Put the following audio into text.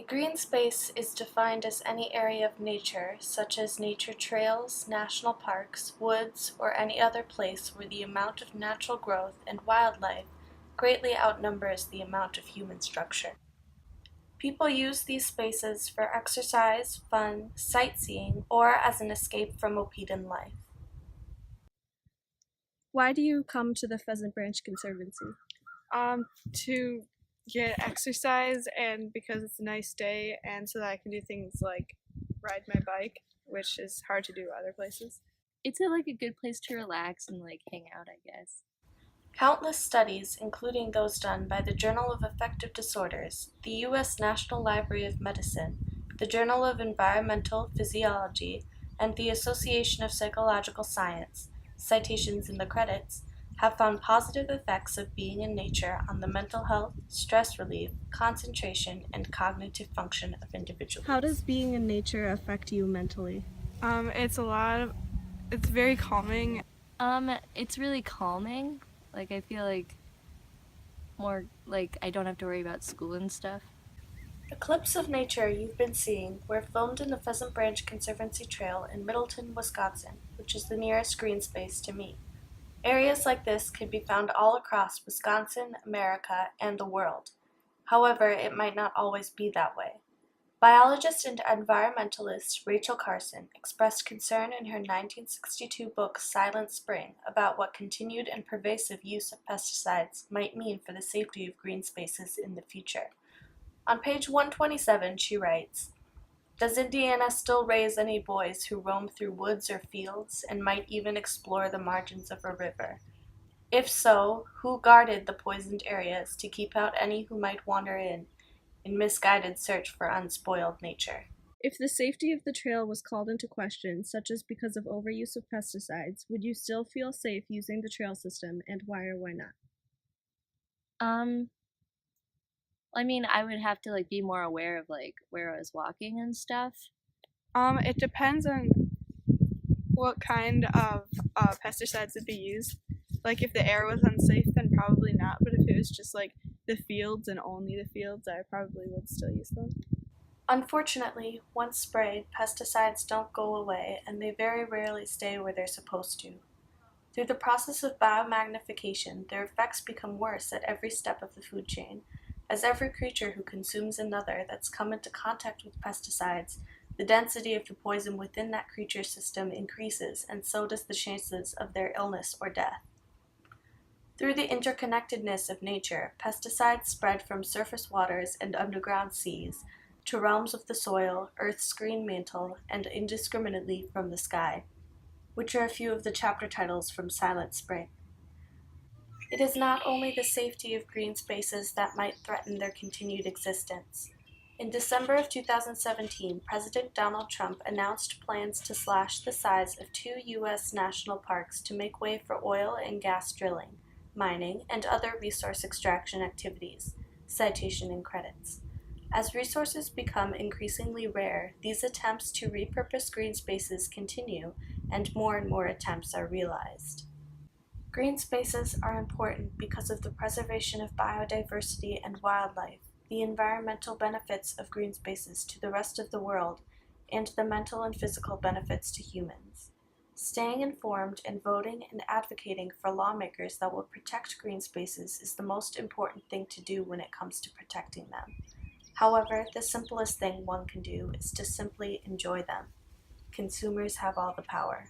A green space is defined as any area of nature, such as nature trails, national parks, woods, or any other place where the amount of natural growth and wildlife greatly outnumbers the amount of human structure. People use these spaces for exercise, fun, sightseeing, or as an escape from Opedan life. Why do you come to the Pheasant Branch Conservancy? To get exercise and because it's a nice day and so that I can do things like ride my bike, which is hard to do other places. It's a good place to relax and hang out, I guess. Countless studies, including those done by the Journal of Affective Disorders, the U.S. National Library of Medicine, the Journal of Environmental Physiology, and the Association of Psychological Science, citations in the credits, have found positive effects of being in nature on the mental health, stress relief, concentration, and cognitive function of individuals. How does being in nature affect you mentally? It's very calming. It's really calming. I feel more I don't have to worry about school and stuff. The clips of nature you've been seeing were filmed in the Pheasant Branch Conservancy Trail in Middleton, Wisconsin, which is the nearest green space to me. Areas like this can be found all across Wisconsin, America, and the world. However, it might not always be that way. Biologist and environmentalist Rachel Carson expressed concern in her 1962 book Silent Spring about what continued and pervasive use of pesticides might mean for the safety of green spaces in the future. On page 127, she writes, "Does Indiana still raise any boys who roam through woods or fields and might even explore the margins of a river? If so, who guarded the poisoned areas to keep out any who might wander in misguided search for unspoiled nature?" If the safety of the trail was called into question, such as because of overuse of pesticides, would you still feel safe using the trail system, and why or why not? I would have to be more aware of where I was walking and stuff. It depends on what kind of pesticides would be used. Like if the air was unsafe, then probably not. But if it was just the fields and only the fields, I probably would still use them. Unfortunately, once sprayed, pesticides don't go away and they very rarely stay where they're supposed to. Through the process of biomagnification, their effects become worse at every step of the food chain, as every creature who consumes another that's come into contact with pesticides, the density of the poison within that creature's system increases, and so does the chances of their illness or death. Through the interconnectedness of nature, pesticides spread from surface waters and underground seas to realms of the soil, Earth's green mantle, and indiscriminately from the sky, which are a few of the chapter titles from Silent Spring. It is not only the safety of green spaces that might threaten their continued existence. In December of 2017, President Donald Trump announced plans to slash the size of 2 U.S. national parks to make way for oil and gas drilling, mining, and other resource extraction activities. Citation in credits. As resources become increasingly rare, these attempts to repurpose green spaces continue, and more attempts are realized. Green spaces are important because of the preservation of biodiversity and wildlife, the environmental benefits of green spaces to the rest of the world, and the mental and physical benefits to humans. Staying informed and voting and advocating for lawmakers that will protect green spaces is the most important thing to do when it comes to protecting them. However, the simplest thing one can do is to simply enjoy them. Consumers have all the power.